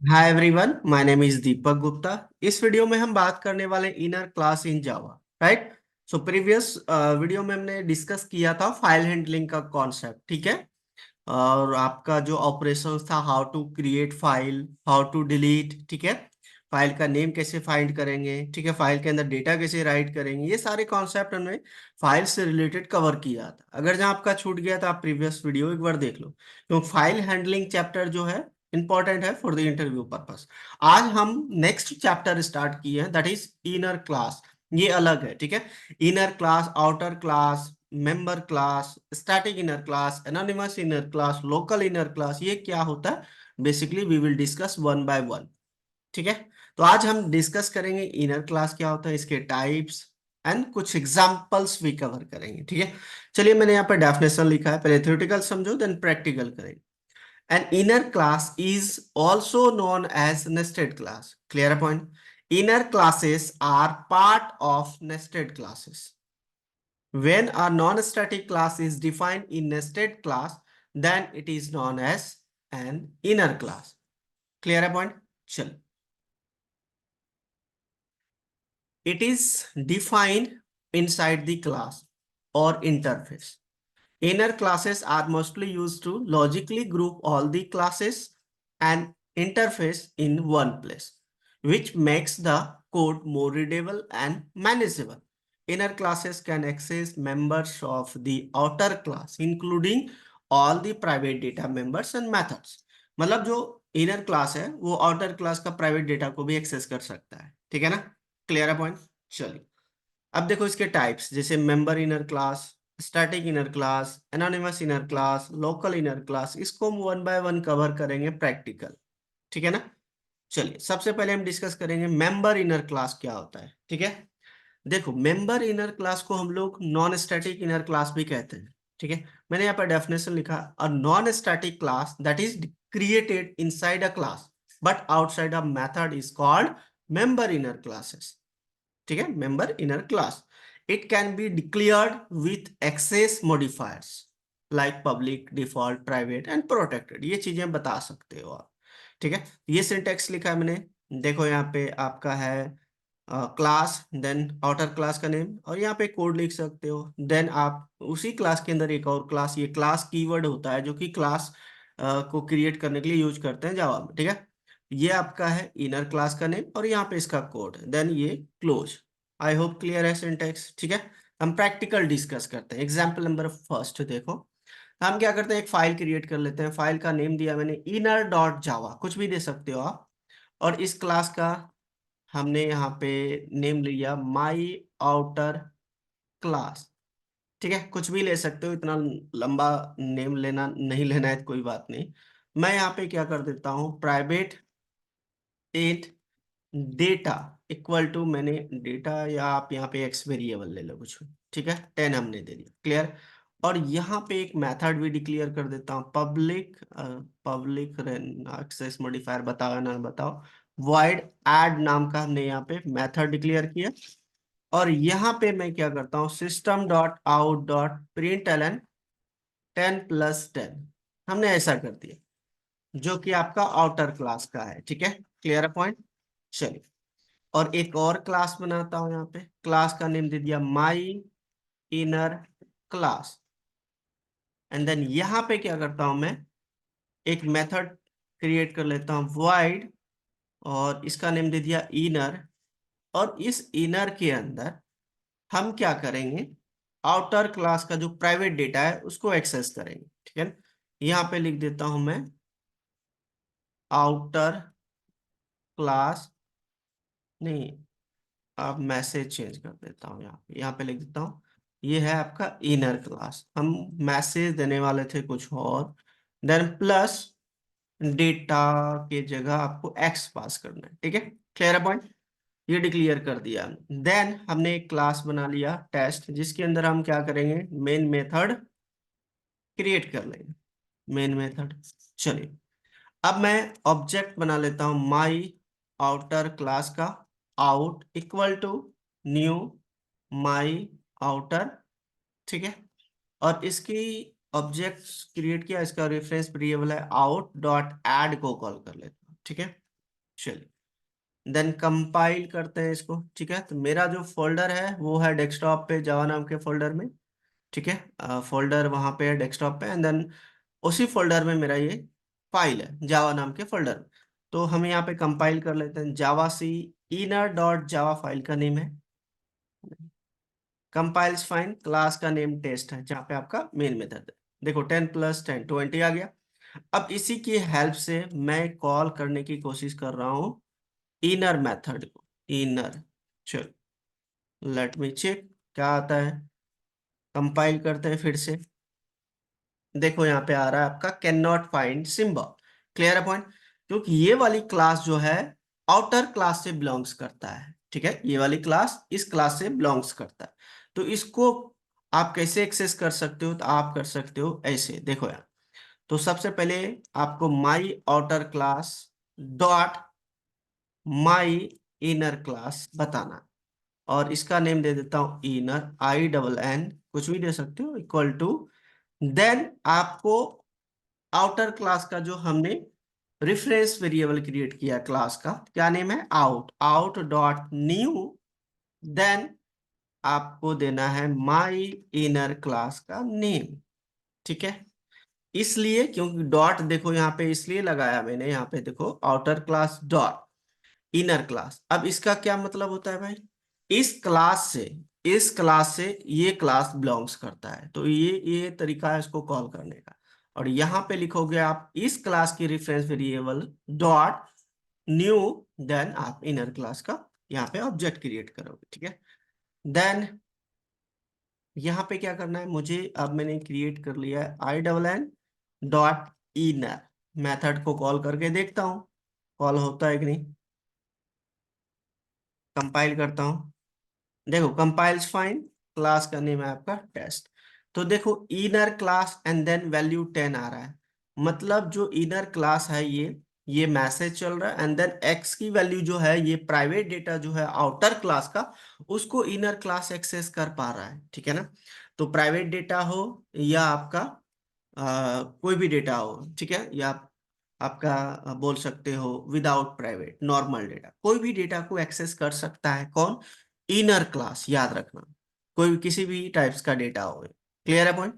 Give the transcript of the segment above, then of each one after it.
Hi everyone, my name is Deepak Gupta. इस video में हम बात करने वाले inner class in Java. Right. So previous video में हमने डिस्कस किया था फाइल हैंडलिंग का कॉन्सेप्ट। ठीक है। और आपका जो ऑपरेशन था, how to create file, how to delete. ठीक है। फाइल का नेम कैसे फाइंड करेंगे, ठीक है, फाइल के अंदर डेटा कैसे राइट करेंगे, ये सारे कॉन्सेप्ट हमने फाइल से रिलेटेड कवर किया था। अगर जहाँ आपका छूट गया था, आप प्रीवियस वीडियो एक बार देख लो, क्योंकि फाइल हैंडलिंग चैप्टर जो है इंपॉर्टेंट है फॉर द इंटरव्यू पर्पस। आज हम नेक्स्ट चैप्टर स्टार्ट किए हैं, दैट इज इनर क्लास। ये अलग है, ठीक है। Inner class, outer class, member class, static inner class, anonymous inner class, local inner class, ये क्या होता है basically we will discuss one by one. ठीक है। तो आज हम डिस्कस करेंगे इनर क्लास क्या होता है, इसके टाइप्स एंड कुछ एग्जांपल्स भी कवर करेंगे। ठीक है। चलिए, मैंने यहाँ पे डेफिनेशन लिखा है, पहले थ्योरेटिकल समझो देन प्रैक्टिकल करेंगे। An inner class is also known as nested class. Clear a point? Inner classes are part of nested classes. When a non-static class is defined in nested class, then it is known as an inner class. Clear a point? चलो, it is defined inside the class or interface. Inner classes are mostly used to logically group all the classes and interface in one place, which makes the code more readable and manageable. Inner classes can access members of the outer class, including all the private data members and methods. मतलब जो inner class है वो outer class का private data को भी access कर सकता है। ठीक है ना? क्लियर है पॉइंट? चलिए, अब देखो इसके टाइप्स, जैसे member inner class, static inner class, anonymous inner class, local inner class, इसको हम वन बाय वन कवर करेंगे प्रैक्टिकल। ठीक है ना? चलिए, सबसे पहले हम डिस्कस करेंगे मेंबर इनर क्लास क्या होता है। ठीक है। देखो, मेंबर इनर क्लास को हम लोग नॉन स्टैटिक इनर क्लास भी कहते हैं। ठीक है। मैंने यहाँ पर डेफिनेशन लिखा, a non static class that is created inside a class but outside a method is called member inner classes. ठीक है, member inner class. It can be declared with access modifiers like public, default, private and protected, ये चीजें बता सकते हो आप। ठीक है। ये सिंटेक्स लिखा है मैंने। देखो, यहाँ पे आपका है क्लास, देन आउटर क्लास का नेम, और यहाँ पे कोड लिख सकते हो। देन आप उसी क्लास के अंदर एक और क्लास, ये क्लास कीवर्ड होता है जो कि क्लास को क्रिएट करने के लिए यूज करते हैं जावा में। ठीक है। ये आपका है इनर क्लास का नेम, और यहाँ पे इसका कोड है, देन ये क्लोज। आई होप क्लियर है सिंटेक्स। ठीक है। हम प्रैक्टिकल डिस्कस करते हैं। एग्जाम्पल नंबर फर्स्ट देखो, हम क्या करते हैं, एक फाइल क्रिएट कर लेते हैं। फाइल का नेम दिया मैंने इनर डॉट जावा, कुछ भी दे सकते हो आप। और इस क्लास का हमने यहाँ पे नेम लिया माई आउटर क्लास। ठीक है, कुछ भी ले सकते हो, इतना लंबा नेम लेना नहीं लेना है तो कोई बात नहीं। मैं यहाँ पे क्या कर देता हूँ, private int data equal to, मैंने डेटा, या आप यहाँ पे एक्स वेरिएबल ले लो कुछ भी। ठीक है, 10 हमने दे दिया। क्लियर। और यहाँ पे एक मेथड भी डिक्लेयर कर देता हूँ, पब्लिक, पब्लिक एक्सेस मॉडिफायर बताओ ना बताओ, void add नाम का हमने यहाँ पे मेथड डिक्लेयर किया। और यहाँ पे मैं क्या करता हूँ, system dot out dot println 10+10 हमने ऐसा कर दिया, जो कि आपका आउटर क्लास का है। ठीक है, क्लियर पॉइंट। चलिए, और एक और क्लास बनाता हूं, यहाँ पे क्लास का नेम दे दिया my inner class. And then यहाँ पे क्या करता हूं मैं, एक मेथड क्रिएट कर लेता हूं void, और इसका नेम दे दिया इनर। और इस इनर के अंदर हम क्या करेंगे, आउटर क्लास का जो प्राइवेट डेटा है उसको एक्सेस करेंगे। ठीक है। यहाँ पे लिख देता हूं मैं आउटर क्लास, नहीं, अब मैसेज चेंज कर देता हूँ, यहाँ पे लिख देता हूँ ये है आपका इनर क्लास। हम मैसेज देने वाले थे कुछ और, देन प्लस डेटा के जगह आपको एक्स पास करना है। ठीक है, क्लियर है पॉइंट। ये डिक्लेयर कर दिया। देन हमने एक क्लास बना लिया टेस्ट, जिसके अंदर हम क्या करेंगे, मेन मेथड क्रिएट कर लेंगे, मेन मेथड। चलिए, अब मैं ऑब्जेक्ट बना लेता हूं माई आउटर क्लास का, out equal to new my outer. ठीक है। और इसकी ऑब्जेक्ट क्रिएट किया, इसका रेफरेंस वेरिएबल है आउट डॉट एड को कॉल कर लेता हूं। ठीक है। चलिए देन कंपाइल करते हैं इसको। ठीक है, तो मेरा जो फोल्डर है वो है डेस्कटॉप पे, जावा नाम के फोल्डर में। ठीक है, फोल्डर वहां पे है डेस्कटॉप पे, एंड देन उसी फोल्डर में मेरा ये फाइल है जावा नाम के फोल्डर में। तो हम यहाँ पे कंपाइल कर लेते हैं। जावा सी इनर डॉट जावा फाइल का नेम है। कंपाइल्स फाइन, क्लास का नेम टेस्ट है जहाँ पे आपका मेन मेथड है। देखो 10 + 10 20 आ गया। अब इसी की हेल्प से मैं कॉल करने की कोशिश कर रहा हूँ इनर मेथड को। इनर, चलो लेट मी चेक क्या आता है। कंपाइल करते हैं फिर से। देखो यहाँ पे आ रहा है आपका can not find symbol. Clear है पॉइंट? क्योंकि ये वाली क्लास जो है आउटर क्लास से बिलोंग्स करता है। ठीक है, ये वाली क्लास इस क्लास से बिलोंग्स करता है। तो इसको आप कैसे एक्सेस कर सकते हो? तो आप कर सकते हो ऐसे, देखो यार। तो सबसे पहले आपको my outer class dot my inner class बताना है। और इसका नेम दे देता हूं इनर, INN, कुछ भी दे सकते हो, इक्वल टू। देन आपको आउटर क्लास का जो हमने रेफरेंस वेरिएबल क्रिएट किया क्लास का, क्या नेम है? Out. Out dot new. Then आपको देना है माई इनर क्लास का नेम। ठीक है, इसलिए क्योंकि डॉट देखो यहाँ पे इसलिए लगाया मैंने, यहाँ पे देखो outer class dot inner class. अब इसका क्या मतलब होता है भाई? इस क्लास से, इस क्लास से ये क्लास बिलोंग्स करता है, तो ये तरीका है इसको कॉल करने का। और यहाँ पे लिखोगे आप इस क्लास की reference variable dot new. Then आप इनर क्लास का यहाँ पे ऑब्जेक्ट क्रिएट करोगे। ठीक है, देन यहाँ पे क्या करना है मुझे? अब मैंने क्रिएट कर लिया है INN डॉट इनर। मैथड को कॉल करके देखता हूँ कॉल होता है कि नहीं। कंपाइल करता हूँ। देखो कंपाइल्स फाइन, क्लास का नेम है आपका टेस्ट। तो देखो inner class and then value 10 आ रहा है। मतलब जो इनर क्लास है ये मैसेज चल रहा है, एंड देन एक्स की वैल्यू जो है, ये प्राइवेट डेटा जो है आउटर क्लास का, उसको इनर क्लास एक्सेस कर पा रहा है। ठीक है ना? तो प्राइवेट डेटा हो या आपका कोई भी डेटा हो, ठीक है, या आपका बोल सकते हो विदाउट प्राइवेट नॉर्मल डेटा, कोई भी डेटा को एक्सेस कर सकता है कौन? इनर क्लास, याद रखना। कोई भी किसी भी टाइप्स का डेटा हो। क्लियर है पॉइंट?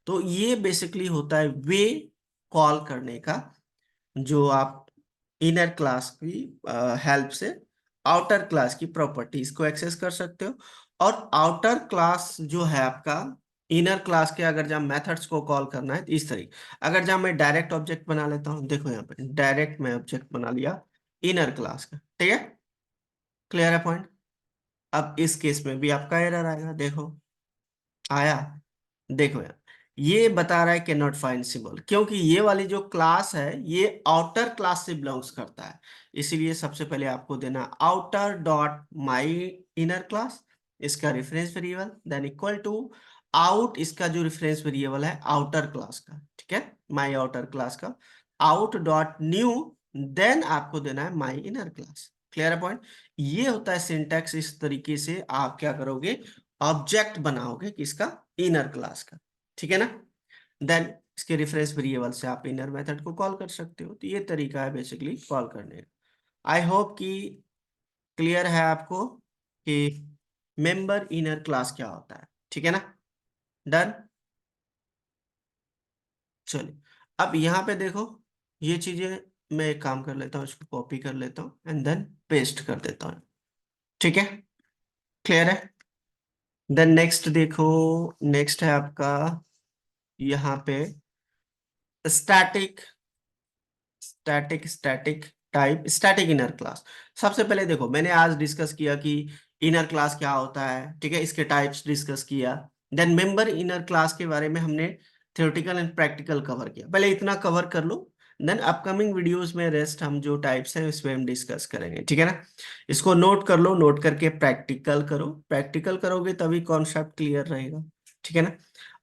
तो ये बेसिकली होता है वे कॉल करने का, जो आप इनर क्लास की हेल्प से आउटर क्लास की प्रॉपर्टीज को एक्सेस कर सकते हो। और आउटर क्लास जो है आपका इनर क्लास के, अगर जब मेथड्स को कॉल करना है तो इस तरीके, अगर जब मैं डायरेक्ट ऑब्जेक्ट बना लेता हूँ, देखो यहाँ पे डायरेक्ट मैं ऑब्जेक्ट बना लिया इनर क्लास का। ठीक है, क्लियर है पॉइंट? अब इस केस में भी आपका एरर आएगा, देखो आया। देखो यार, ये बता रहा है कैन नॉट फाइंड सिंबल, क्योंकि ये वाली जो क्लास है ये आउटर क्लास से बिलोंग्स करता है। इसीलिए सबसे पहले आपको देना outer dot my inner class, इसका reference variable, then equal to out, इसका जो रेफरेंस वेरिएबल है आउटर क्लास का। ठीक है, माई आउटर क्लास का आउट डॉट न्यू। देन आपको देना है माई इनर क्लास। क्लियर है पॉइंट? ये होता है सिंटैक्स। इस तरीके से आप क्या करोगे? ऑब्जेक्ट बनाओगे किसका? इनर क्लास का। ठीक है ना? देन इसके रेफरेंस वेरिएबल से आप इनर मेथड को कॉल कर सकते हो। तो ये तरीका है बेसिकली कॉल करने का। आई होप कि क्लियर है आपको कि मेंबर इनर क्लास क्या होता है। ठीक है ना? डन। चलिए अब यहाँ पे देखो ये चीजें, मैं एक काम कर लेता हूँ, इसको कॉपी कर लेता हूँ एंड देन पेस्ट कर देता हूँ। ठीक है, क्लियर है? देन नेक्स्ट देखो, नेक्स्ट है आपका यहाँ पे static, static type, static inner class. सबसे पहले देखो मैंने आज डिस्कस किया कि इनर क्लास क्या होता है। ठीक है, इसके टाइप्स डिस्कस किया। देन मेंबर इनर क्लास के बारे में हमने थ्योरेटिकल एंड प्रैक्टिकल कवर किया। पहले इतना कवर कर लो, देन अपकमिंग वीडियोस में रेस्ट हम जो टाइप्स हैं इस पे हम डिस्कस करेंगे। ठीक है ना? इसको नोट कर लो, नोट करके प्रैक्टिकल करो। प्रैक्टिकल करोगे तभी कॉन्सेप्ट क्लियर रहेगा। ठीक है ना?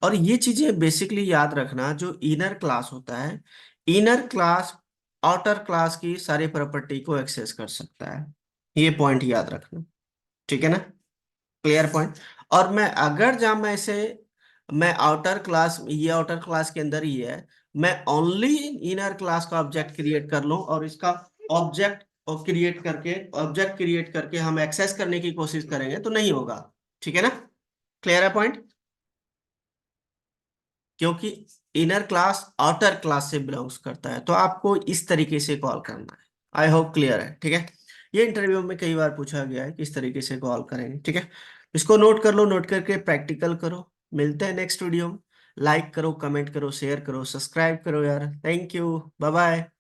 और ये चीजें बेसिकली याद रखना, जो इनर क्लास होता है, इनर क्लास आउटर क्लास की सारी प्रॉपर्टी को एक्सेस कर सकता है। ये पॉइंट याद रखना। ठीक है ना? Clear point? और मैं अगर जहां मैं इसे, मैं आउटर क्लास, ये आउटर क्लास के अंदर ही है, मैं ओनली इनर क्लास का ऑब्जेक्ट क्रिएट कर लूं और इसका ऑब्जेक्ट और क्रिएट करके ऑब्जेक्ट क्रिएट करके हम एक्सेस करने की कोशिश करेंगे तो नहीं होगा। ठीक है ना? क्लियर है पॉइंट? क्योंकि इनर क्लास आउटर क्लास से बिलोंग्स करता है, तो आपको इस तरीके से कॉल करना है। आई होप क्लियर है। ठीक है? ये इंटरव्यू में कई बार पूछा गया है किस तरीके से कॉल करेंगे। ठीक है? इसको नोट कर लो, नोट करके प्रैक्टिकल करो। मिलते हैं नेक्स्ट वीडियो में। लाइक करो, कमेंट करो, शेयर करो, सब्सक्राइब करो यार। Thank you, bye bye.